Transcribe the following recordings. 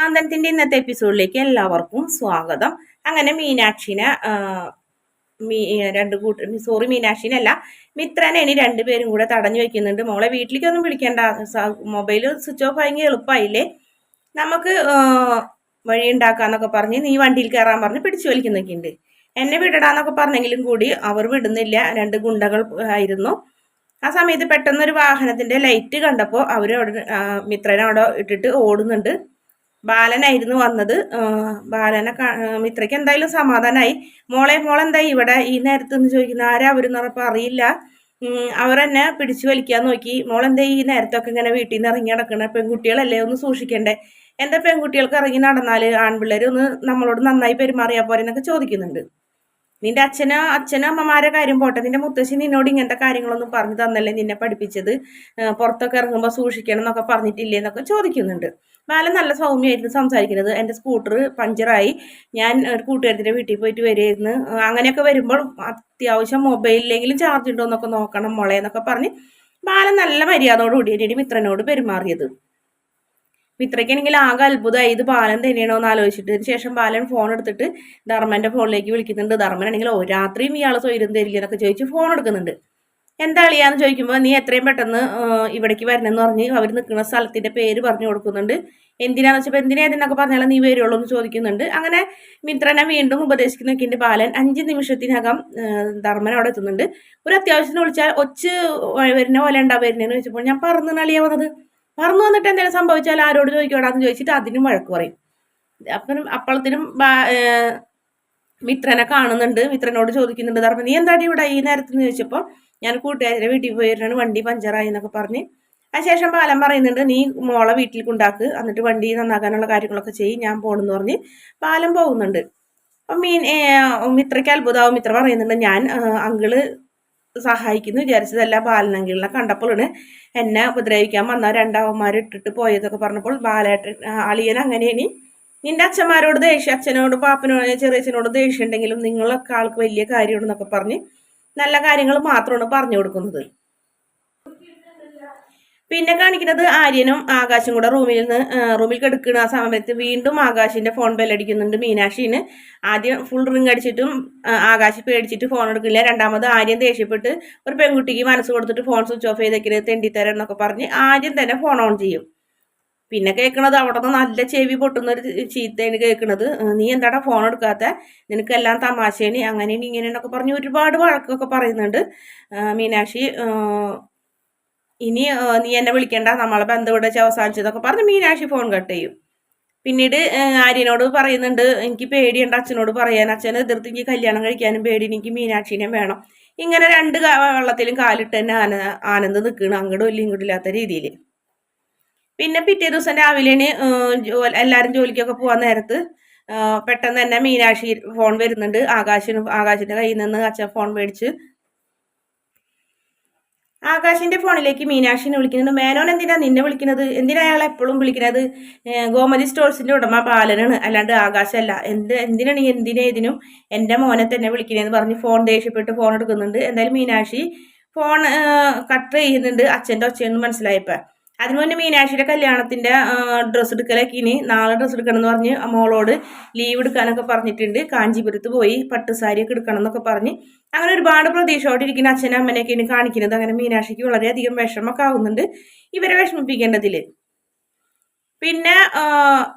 ആന്തനത്തിന്റെ ഇന്നത്തെ എപ്പിസോഡിലേക്ക് എല്ലാവർക്കും സ്വാഗതം. അങ്ങനെ മീനാക്ഷിനെ മീനാക്ഷിനല്ല, മിത്രനെ ഇനി രണ്ടുപേരും കൂടെ തടഞ്ഞു വെക്കുന്നുണ്ട്. മോളെ വീട്ടിലേക്കൊന്നും വിളിക്കണ്ട, മൊബൈൽ സ്വിച്ച് ഓഫ് ആയെങ്കിൽ എളുപ്പമായില്ലേ, നമുക്ക് വഴി ഉണ്ടാക്കാന്നൊക്കെ പറഞ്ഞ് നീ വണ്ടിയിൽ കയറാൻ പറഞ്ഞ് പിടിച്ചു വലിക്കുന്നൊക്കെ ഉണ്ട്. എന്നെ വിടടാന്നൊക്കെ പറഞ്ഞെങ്കിലും കൂടി അവർ വിടുന്നില്ല. രണ്ട് ഗുണ്ടകൾ ആയിരുന്നു. ആ സമയത്ത് പെട്ടെന്നൊരു വാഹനത്തിന്റെ ലൈറ്റ് കണ്ടപ്പോൾ അവരവിടെ മിത്രനെ അവിടെ ഇട്ടിട്ട് ഓടുന്നുണ്ട്. ബാലനായിരുന്നു വന്നത്. മിത്രയ്ക്ക് എന്തായാലും സമാധാനമായി. മോളെന്തായി ഇവിടെ ഈ നേരത്തെന്ന് ചോദിക്കുന്ന ആരാ അവരെന്ന് പറഞ്ഞപ്പോൾ അറിയില്ല. അവർ എന്നെ പിടിച്ചു വലിക്കാൻ നോക്കി. മോളെന്താ ഈ നേരത്തൊക്കെ ഇങ്ങനെ വീട്ടിൽ നിന്ന് ഇറങ്ങി നടക്കണേ, പെൺകുട്ടികളല്ലേ, ഒന്ന് സൂക്ഷിക്കണ്ടേ, എന്താ പെൺകുട്ടികൾക്ക് ഇറങ്ങി നടന്നാല് ആൺപിള്ളേർ ഒന്ന് നമ്മളോട് നന്നായി പെരുമാറിയാ പോരെ എന്നൊക്കെ ചോദിക്കുന്നുണ്ട്. നിന്റെ അച്ഛനും അമ്മമാരെ കാര്യം പോട്ടെ, നിന്റെ മുത്തശ്ശി നിന്നോട് ഇങ്ങനത്തെ കാര്യങ്ങളൊന്നും പറഞ്ഞു തന്നല്ലേ നിന്നെ പഠിപ്പിച്ചത്, പുറത്തൊക്കെ ഇറങ്ങുമ്പോൾ സൂക്ഷിക്കണം എന്നൊക്കെ പറഞ്ഞിട്ടില്ലേ എന്നൊക്കെ ചോദിക്കുന്നുണ്ട്. ബാലൻ നല്ല സൗമ്യമായിരുന്നു സംസാരിക്കുന്നത്. എൻ്റെ സ്കൂട്ടർ പഞ്ചറായി, ഞാൻ ഒരു കൂട്ടുകാരത്തിൻ്റെ വീട്ടിൽ പോയിട്ട് വരുമായിരുന്നു, അങ്ങനെയൊക്കെ വരുമ്പോൾ അത്യാവശ്യം മൊബൈലിലെങ്കിലും ചാർജ് ഉണ്ടോ എന്നൊക്കെ നോക്കണം മോളെ എന്നൊക്കെ പറഞ്ഞ് ബാലൻ നല്ല മര്യാദയോടുകൂടിയാണ് മിത്രനോട് പെരുമാറിയത്. മിത്രയ്ക്കാണെങ്കിൽ ആകെ അത്ഭുതമായി, ഇത് ബാലൻ തന്നെയാണോ എന്ന് ആലോചിച്ചിട്ട്. ശേഷം ബാലൻ ഫോൺ എടുത്തിട്ട് ധർമ്മന്റെ ഫോണിലേക്ക് വിളിക്കുന്നുണ്ട്. ധർമ്മനാണെങ്കിൽ രാത്രിയും ഇയാൾ സ്വൈര്യം തരില്ല എന്നൊക്കെ ചോദിച്ച് ഫോൺ എടുക്കുന്നുണ്ട്. എന്താ അളിയാന്ന് ചോദിക്കുമ്പോൾ നീ എത്രയും പെട്ടെന്ന് ഇവിടേക്ക് വരണമെന്ന് പറഞ്ഞ് അവർ നിൽക്കുന്ന സ്ഥലത്തിന്റെ പേര് പറഞ്ഞു കൊടുക്കുന്നുണ്ട്. എന്തിനാന്ന് വെച്ചപ്പോൾ എന്തിനാന്നൊക്കെ പറഞ്ഞാലും നീ വരുള്ളൂ എന്ന് ചോദിക്കുന്നുണ്ട്. അങ്ങനെ മിത്രനെ വീണ്ടും ഉപദേശിക്കുന്നൊക്കെ ബാലൻ 5 നിമിഷത്തിനകം ധർമ്മൻ അവിടെ എത്തുന്നുണ്ട്. ഒരു അത്യാവശ്യത്തിന് വിളിച്ചാൽ വരുന്ന പോലെ ഉണ്ടാവും വരുന്നതെന്ന് ചോദിച്ചപ്പോൾ ഞാൻ പറന്നു അളിയാ വന്നത്, പറന്നു വന്നിട്ട് എന്തെങ്കിലും സംഭവിച്ചാൽ ആരോട് ചോദിക്കോടാന്ന് ചോദിച്ചിട്ട് അതിനും വഴക്ക് പറയും. അപ്പം അപ്പോഴത്തിനും മിത്രനെ കാണുന്നുണ്ട്. മിത്രനോട് ചോദിക്കുന്നുണ്ട് ധർമ്മൻ നീ എന്താടി ഇവിടെ ഈ നേരത്തെന്ന് ചോദിച്ചപ്പോൾ ഞാൻ കൂട്ടുകാരുടെ വീട്ടിൽ പോയിട്ടാണ് വണ്ടി പഞ്ചറായി എന്നൊക്കെ പറഞ്ഞ്. അതിനുശേഷം ബാലൻ പറയുന്നുണ്ട് നീ മോളെ വീട്ടിൽ കൊണ്ടാക്ക്, എന്നിട്ട് വണ്ടി നന്നാക്കാനുള്ള കാര്യങ്ങളൊക്കെ ചെയ്യും, ഞാൻ പോണെന്ന് പറഞ്ഞ് ബാലൻ പോകുന്നുണ്ട്. അപ്പം മിത്രയ്ക്ക് അത്ഭുതമാവും. മിത്ര പറയുന്നുണ്ട് ഞാൻ അങ്കിള് സഹായിക്കുന്നു വിചാരിച്ചതല്ല, ബാലനങ്കിളിനെ കണ്ടപ്പോഴാണ് എന്നെ ഉപദ്രവിക്കാൻ വന്ന രണ്ടാവന്മാർ ഇട്ടിട്ട് പോയതൊക്കെ പറഞ്ഞപ്പോൾ ബാലേട്ടൻ അളിയൻ അങ്ങനെയാണ്, നിന്റെ അച്ഛന്മാരോട് ദേഷ്യം, അച്ഛനോട് പാപ്പനോട് ചെറിയച്ഛനോട് ദേഷ്യം ഉണ്ടെങ്കിലും നിങ്ങളൊക്കെ ആൾക്ക് വലിയ കാര്യമാണെന്നൊക്കെ പറഞ്ഞ് നല്ല കാര്യങ്ങൾ മാത്രമാണ് പറഞ്ഞു കൊടുക്കുന്നത്. പിന്നെ കാണിക്കുന്നത് ആര്യനും ആകാശും കൂടെ റൂമിൽ കിടക്കുന്ന ആ സമയത്ത് വീണ്ടും ആകാശിന്റെ ഫോൺ ബെല്ലടിക്കുന്നുണ്ട്. മീനാക്ഷിന് ആദ്യം ഫുൾ റിങ് അടിച്ചിട്ടും ആകാശ് പേടിച്ചിട്ട് ഫോൺ എടുക്കില്ല. രണ്ടാമത് ആര്യൻ ദേഷ്യപ്പെട്ട് ഒരു പെൺകുട്ടിക്ക് മനസ്സ് കൊടുത്തിട്ട് ഫോൺ സ്വിച്ച് ഓഫ് ചെയ്തേക്കരുത് തെണ്ടിത്തരം എന്നൊക്കെ പറഞ്ഞ് ആര്യൻ തന്നെ ഫോൺ ഓൺ ചെയ്യും. പിന്നെ കേൾക്കണത് അവിടെ നിന്ന് നല്ല ചെവി പൊട്ടുന്നൊരു ചീത്തയാണ് കേൾക്കണത്. നീ എന്താടാ ഫോൺ എടുക്കാത്ത, നിനക്കെല്ലാം തമാശയാണ് അങ്ങനെയാണ് ഇങ്ങനെയെന്നൊക്കെ പറഞ്ഞ് ഒരുപാട് വഴക്കൊക്കെ പറയുന്നുണ്ട്. മീനാക്ഷി ഇനി നീ എന്നെ വിളിക്കണ്ട, നമ്മളെ ബന്ധം ഇവിടെ അവസാനിച്ചതൊക്കെ പറഞ്ഞ് മീനാക്ഷി ഫോൺ കട്ട് ചെയ്യും. പിന്നീട് ആര്യനോട് പറയുന്നുണ്ട് എനിക്ക് പേടിയുണ്ട് അച്ഛനോട് പറയാൻ, അച്ഛനെ എതിർത്ത് എനിക്ക് കല്യാണം കഴിക്കാനും പേടി, എനിക്ക് മീനാക്ഷിനെ വേണം. ഇങ്ങനെ രണ്ട് വെള്ളത്തിലും കാലിട്ട് തന്നെ ആനന്ദ് നിൽക്കണം, അങ്ങോട്ടും ഇല്ല ഇങ്ങോട്ടും ഇല്ലാത്ത രീതിയിൽ. പിന്നെ പിറ്റേ ദിവസം രാവിലെ എല്ലാവരും ജോലിക്കൊക്കെ പോകാൻ നേരത്ത് പെട്ടെന്ന് തന്നെ മീനാക്ഷി ഫോൺ വരുന്നുണ്ട്. ആകാശിന്റെ കയ്യിൽ നിന്ന് അച്ഛൻ ഫോൺ മേടിച്ച് ആകാശിന്റെ ഫോണിലേക്ക് മീനാക്ഷിനെ വിളിക്കുന്നുണ്ട്. മേനോൻ എന്തിനാ നിന്നെ വിളിക്കുന്നത്, എന്തിനാ അയാൾ എപ്പോഴും വിളിക്കുന്നത്, ഗോമതി സ്റ്റോഴ്സിന്റെ ഉടമ ബാലനാണ് അല്ലാണ്ട് ആകാശമല്ല, എന്തിനാണ് ഏതിനും എൻ്റെ മോനെ തന്നെ വിളിക്കണേന്ന് പറഞ്ഞ് ഫോൺ ദേഷ്യപ്പെട്ട് ഫോൺ എടുക്കുന്നുണ്ട്. എന്തായാലും മീനാക്ഷി ഫോൺ കട്ട് ചെയ്യുന്നുണ്ട് അച്ഛൻ്റെ ഒച്ചയെന്ന് മനസ്സിലായപ്പോൾ. അതിനു മുന്നേ മീനാക്ഷിയുടെ കല്യാണത്തിന്റെ ഡ്രസ്സ് എടുക്കലൊക്കെ ഇനി നാളെ ഡ്രസ്സ് എടുക്കണം എന്ന് പറഞ്ഞ് മോളോട് ലീവ് എടുക്കാനൊക്കെ പറഞ്ഞിട്ടുണ്ട്. കാഞ്ചീപുരത്ത് പോയി പട്ടുസാരിയൊക്കെ എടുക്കണം എന്നൊക്കെ പറഞ്ഞ് അങ്ങനെ ഒരുപാട് പ്രതീക്ഷയോടെ ഇരിക്കുന്ന അച്ഛനും അമ്മനെയൊക്കെയാണ് കാണിക്കുന്നത്. അങ്ങനെ മീനാക്ഷിക്ക് വളരെയധികം വിഷമമൊക്കെ ആവുന്നുണ്ട് ഇവരെ വിഷമിപ്പിക്കേണ്ടതിൽ. പിന്നെ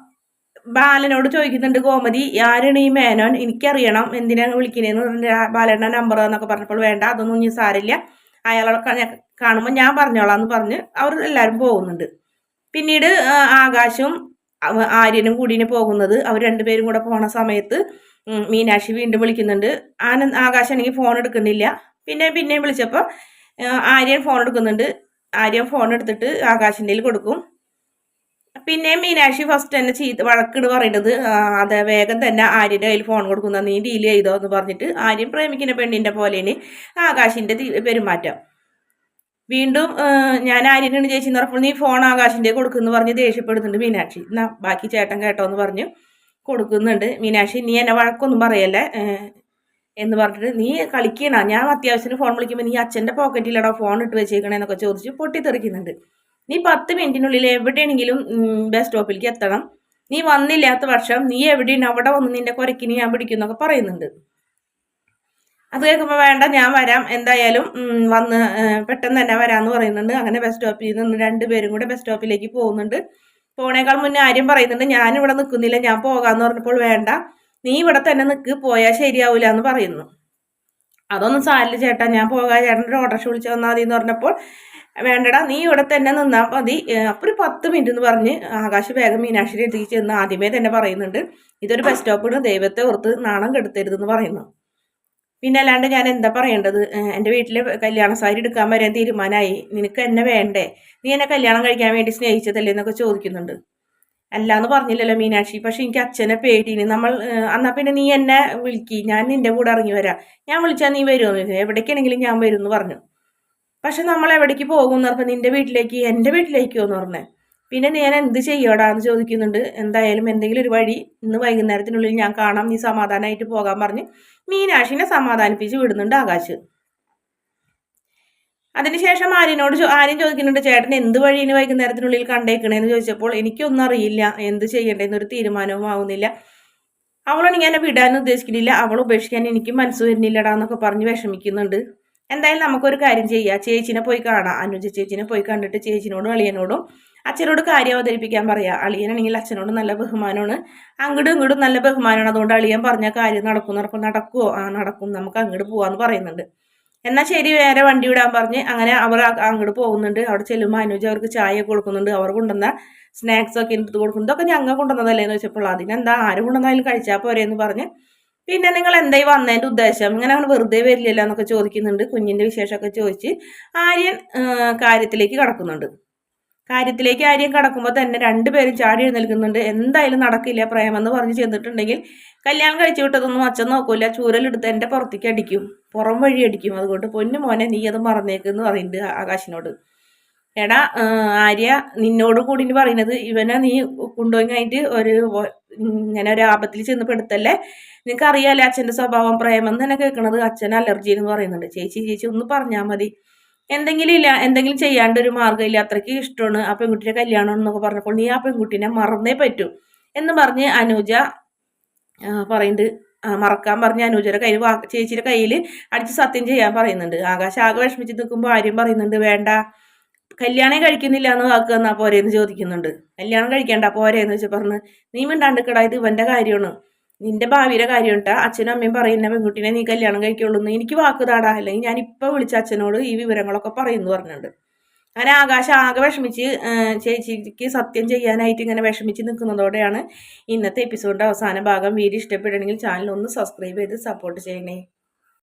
ബാലനോട് ചോദിക്കുന്നുണ്ട് ഗോമതി ആരാണ് ഈ മേനോൻ, എനിക്കറിയണം എന്തിനാണ് വിളിക്കണേന്ന് ബാലന്റെ നമ്പർ എന്നൊക്കെ പറഞ്ഞപ്പോൾ വേണ്ട അതൊന്നും ഇനി സാരില്ല, അയാളോട് കാണുമ്പോൾ ഞാൻ പറഞ്ഞോളാം എന്ന് പറഞ്ഞ് അവർ എല്ലാവരും പോകുന്നുണ്ട്. പിന്നീട് ആകാശും ആര്യനും കൂടിന് പോകുന്നത്. അവർ രണ്ടുപേരും കൂടെ പോണ സമയത്ത് മീനാക്ഷി വീണ്ടും വിളിക്കുന്നുണ്ട്. ആകാശാണെങ്കിൽ ഫോൺ എടുക്കുന്നില്ല. പിന്നെയും വിളിച്ചപ്പോൾ ആര്യൻ ഫോൺ എടുക്കുന്നുണ്ട്. ആര്യൻ ഫോൺ എടുത്തിട്ട് ആകാശിൻ്റെ കൊടുക്കും. പിന്നെ മീനാക്ഷി ഫസ്റ്റ് തന്നെ വഴക്കിട് പറയുന്നത് അതെ വേഗം തന്നെ ആര്യൻ്റെ കയ്യിൽ ഫോൺ കൊടുക്കുന്ന, നീ ഡീൽ ചെയ്തോ എന്ന് പറഞ്ഞിട്ട് ആര്യൻ പ്രേമിക്കുന്ന പെണ്ണിൻ്റെ പോലെയാണ് ആകാശിൻ്റെ പെരുമാറ്റം. വീണ്ടും ഞാൻ ആര്യനാണ് ചേച്ചി എന്ന് പറഞ്ഞപ്പോൾ നീ ഫോൺ ആകാശിൻ്റെ കൊടുക്കുമെന്ന് പറഞ്ഞ് ദേഷ്യപ്പെടുന്നുണ്ട് മീനാക്ഷി. എന്നാ ബാക്കി ചേട്ടൻ കേട്ടോ എന്ന് പറഞ്ഞ് കൊടുക്കുന്നുണ്ട്. മീനാക്ഷി നീ എന്നെ വഴക്കൊന്നും പറയല്ലേ എന്ന് പറഞ്ഞിട്ട് നീ കളിക്കണ, ഞാൻ അത്യാവശ്യത്തിന് ഫോൺ വിളിക്കുമ്പോൾ നീ അച്ഛൻ്റെ പോക്കറ്റിലാണോ ഫോൺ ഇട്ട് വെച്ചേക്കണേന്നൊക്കെ ചോദിച്ച് പൊട്ടിത്തെറിക്കുന്നുണ്ട്. നീ 10 മിനിറ്റിനുള്ളിൽ എവിടെയാണെങ്കിലും ബസ് സ്റ്റോപ്പിലേക്ക് എത്തണം, നീ വന്നില്ലാത്ത പക്ഷം നീ എവിടെയാണ് അവിടെ വന്ന് നിന്റെ കുരക്കിന് ഞാൻ പിടിക്കുന്നൊക്കെ പറയുന്നുണ്ട്. അത് കേൾക്കുമ്പോൾ വേണ്ട ഞാൻ വരാം എന്തായാലും വന്ന് പെട്ടെന്ന് തന്നെ വരാമെന്ന് പറയുന്നുണ്ട്. അങ്ങനെ ബസ് സ്റ്റോപ്പിൽ നിന്ന് രണ്ടുപേരും കൂടെ ബസ് സ്റ്റോപ്പിലേക്ക് പോകുന്നുണ്ട്. പോണേക്കാൾ മുന്നേ ആര്യം പറയുന്നുണ്ട് ഞാനിവിടെ നിൽക്കുന്നില്ല, ഞാൻ പോകാമെന്ന് പറഞ്ഞപ്പോൾ വേണ്ട നീ ഇവിടെ തന്നെ നിൽക്ക്, പോയാൽ ശരിയാവില്ല എന്ന് പറയുന്നു. അതൊന്നും സാരില്ല ചേട്ടാ, ഞാൻ പോകാൻ ചേട്ടൻ ഒരു ഓട്ടോറിക്ഷ വിളിച്ച് വന്നാൽ മതി എന്ന് പറഞ്ഞപ്പോൾ വേണ്ടടാ നീ ഇവിടെ തന്നെ നിന്നാൽ മതി, അപ്പോൾ ഒരു 10 മിനിറ്റ് എന്ന് പറഞ്ഞ് ആകാശ് വേഗം മീനാക്ഷിയുടെ അടുത്തേക്ക് ചെന്ന് ആദ്യമേ തന്നെ പറയുന്നുണ്ട് ഇതൊരു ബസ് സ്റ്റോപ്പിന് ദൈവത്തെ ഓർത്ത് നാണം കെടുത്തരുതെന്ന് പറയുന്നു. പിന്നെ അല്ലാണ്ട് ഞാൻ എന്താ പറയേണ്ടത്, എൻ്റെ വീട്ടിൽ കല്യാണ സാരി എടുക്കാൻ വരാൻ തീരുമാനമായി, നിനക്ക് എന്നെ വേണ്ടേ, നീ എന്നെ കല്യാണം കഴിക്കാൻ വേണ്ടി സ്നേഹിച്ചതല്ലേ എന്നൊക്കെ ചോദിക്കുന്നുണ്ട്. അല്ലാന്ന് പറഞ്ഞില്ലല്ലോ മീനാക്ഷി, പക്ഷെ എനിക്ക് അച്ഛനെ പേടിന്, നമ്മൾ എന്നാ പിന്നെ നീ എന്നെ വിളിക്കി, ഞാൻ നിന്റെ കൂടെ ഇറങ്ങി വരാം, ഞാൻ വിളിച്ചാൽ നീ വരുമോ, എവിടേക്കാണെങ്കിലും ഞാൻ വരും എന്ന് പറഞ്ഞു. പക്ഷെ നമ്മൾ എവിടേക്ക് പോകും എന്ന് പറഞ്ഞപ്പോൾ നിന്റെ വീട്ടിലേക്ക്, എൻ്റെ വീട്ടിലേക്കോ എന്ന് പറഞ്ഞേ. പിന്നെ ഞാൻ എന്ത് ചെയ്യോടാന്ന് ചോദിക്കുന്നുണ്ട്. എന്തായാലും എന്തെങ്കിലും ഒരു വഴി ഇന്ന് വൈകുന്നേരത്തിനുള്ളിൽ ഞാൻ കാണാം, നീ സമാധാനമായിട്ട് പോകാൻ പറഞ്ഞ് മീനാക്ഷിനെ സമാധാനിപ്പിച്ച് വിടുന്നുണ്ട് ആകാശ്. അതിനുശേഷം ആര്യൻ ചോദിക്കുന്നുണ്ട് ചേട്ടൻ എന്ത് വഴി വൈകുന്നേരത്തിനുള്ളിൽ കണ്ടേക്കണേന്ന് ചോദിച്ചപ്പോൾ എനിക്കൊന്നും അറിയില്ല, എന്ത് ചെയ്യണ്ടേന്നൊരു തീരുമാനവും ആവുന്നില്ല, അവളാണെങ്കിൽ എന്നെ വിടാൻ ഉദ്ദേശിക്കുന്നില്ല, അവൾ ഉപേക്ഷിക്കാൻ എനിക്ക് മനസ്സ് വരുന്നില്ലടാ എന്നൊക്കെ പറഞ്ഞ് വിഷമിക്കുന്നുണ്ട്. എന്തായാലും നമുക്കൊരു കാര്യം ചെയ്യാം, ചേച്ചിനെ പോയി കാണാം, അനുജ ചേച്ചിനെ പോയി കണ്ടിട്ട് ചേച്ചിനോടും അളിയനോടും അച്ഛനോട് കാര്യം അവതരിപ്പിക്കാൻ പറയാം. അളിയനാണെങ്കിൽ അച്ഛനോട് നല്ല ബഹുമാനമാണ്, അങ്ങോട്ടും ഇങ്ങോട്ടും നല്ല ബഹുമാനമാണ്, അതുകൊണ്ട് അളിയൻ പറഞ്ഞ കാര്യം നടക്കുമോ, നടക്കും, നമുക്ക് അങ്ങോട്ട് പോവാന്ന് പറയുന്നുണ്ട്. എന്നാൽ ശരി വേറെ വണ്ടി വിടാൻ പറഞ്ഞ് അങ്ങനെ അവർ അങ്ങോട്ട് പോകുന്നുണ്ട്. അവിടെ ചെല്ലുമ്പോൾ അനുജ അവർക്ക് ചായ കൊടുക്കുന്നുണ്ട്, അവർ കൊണ്ടുവന്ന സ്നാക്സ് ഒക്കെ എടുത്ത് കൊടുക്കുന്നു. ഇതൊക്കെ ഞങ്ങൾ കൊണ്ടുവന്നതല്ലേ എന്ന് വെച്ചപ്പോൾ അതിനെന്താ ആരും കൊണ്ടുവന്നാലും കഴിച്ചാൽ പോരെ എന്ന് പറഞ്ഞ് പിന്നെ നിങ്ങൾ എന്തായി വന്നതിൻ്റെ ഉദ്ദേശം, ഇങ്ങനെ അങ്ങനെ വെറുതെ വരില്ലല്ലോ എന്നൊക്കെ ചോദിക്കുന്നുണ്ട്. കുഞ്ഞിൻ്റെ വിശേഷമൊക്കെ ചോദിച്ച് ആര്യൻ കാര്യത്തിലേക്ക് കടക്കുന്നുണ്ട്. ആര്യൻ കടക്കുമ്പോൾ തന്നെ രണ്ടുപേരും ചാടി എഴുന്നേൽക്കുന്നുണ്ട്. എന്തായാലും നടക്കില്ല പ്രേമെന്ന് പറഞ്ഞ് ചെന്നിട്ടുണ്ടെങ്കിൽ കല്യാണം കഴിച്ചു വിട്ടതൊന്നും അച്ഛൻ നോക്കൂല, ചൂരലെടുത്ത് എൻ്റെ പുറത്തേക്ക് അടിക്കും, പുറം വഴി അടിക്കും, അതുകൊണ്ട് പൊന്നു മോനെ നീ അത് മറന്നേക്കെന്ന് പറയുന്നുണ്ട് ആകാശിനോട്. എടാ ആര്യ നിന്നോട് കൂടി പറയുന്നത് ഇവനെ നീ കൊണ്ടുപോയി കഴിഞ്ഞിട്ട് ഇങ്ങനെ ഒരു ആപത്തിൽ ചെന്ന് പെടുത്തല്ലേ, നിനക്ക് അറിയാലേ അച്ഛൻ്റെ സ്വഭാവം, പ്രേമെന്ന് തന്നെ കേൾക്കണത് അച്ഛൻ അലർജി എന്ന് പറയുന്നുണ്ട്. ചേച്ചി ഒന്ന് പറഞ്ഞാൽ മതി, എന്തെങ്കിലും ചെയ്യാണ്ട് ഒരു മാർഗ്ഗമില്ല, അത്രയ്ക്ക് ഇഷ്ടമാണ് ആ പെൺകുട്ടിയുടെ കല്യാണം എന്നൊക്കെ പറഞ്ഞപ്പോൾ നീ ആ പെൺകുട്ടീനെ മറന്നേ പറ്റൂ എന്ന് പറഞ്ഞ് അനുജ പറയുന്നുണ്ട്. മറക്കാൻ പറഞ്ഞ് അനുജയുടെ കയ്യിൽ ചേച്ചിയുടെ കയ്യിൽ അടിച്ച് സത്യം ചെയ്യാൻ പറയുന്നുണ്ട്. ആകാശം ആകെ വിഷമിച്ച് നിൽക്കുമ്പോൾ ആര്യം പറയുന്നുണ്ട് വേണ്ട കല്യാണം കഴിക്കുന്നില്ല എന്ന് വാക്ക് തന്നാ പോരേന്ന് ചോദിക്കുന്നുണ്ട്. കല്യാണം കഴിക്കേണ്ട പോരേന്ന് വെച്ച് പറഞ്ഞ് നീ മിണ്ടാണ്ടിക്കടാ, ഇത് ഇവന്റെ കാര്യമാണ്, നിന്റെ ഭാവിയുടെ കാര്യം കേട്ടാ, അച്ഛനും അമ്മയും പറയുന്ന പെൺകുട്ടീനെ നീ കല്യാണം കഴിക്കുള്ളൂ എന്ന് എനിക്ക് വാക്ക് താടാ, അല്ലെങ്കിൽ ഞാൻ ഇപ്പൊ വിളിച്ച അച്ഛനോട് ഈ വിവരങ്ങളൊക്കെ പറയുന്നു പറഞ്ഞിട്ടുണ്ട്. അങ്ങനെ ആകാശം ആകെ വിഷമിച്ച് ചേച്ചിക്ക് സത്യം ചെയ്യാനായിട്ട് ഇങ്ങനെ വിഷമിച്ച് നിൽക്കുന്നതോടെയാണ് ഇന്നത്തെ എപ്പിസോഡിന്റെ അവസാന ഭാഗം. വീഡിയോ ഇഷ്ടപ്പെടുകയാണെങ്കിൽ ചാനൽ ഒന്ന് സബ്സ്ക്രൈബ് ചെയ്ത് സപ്പോർട്ട് ചെയ്യണേ.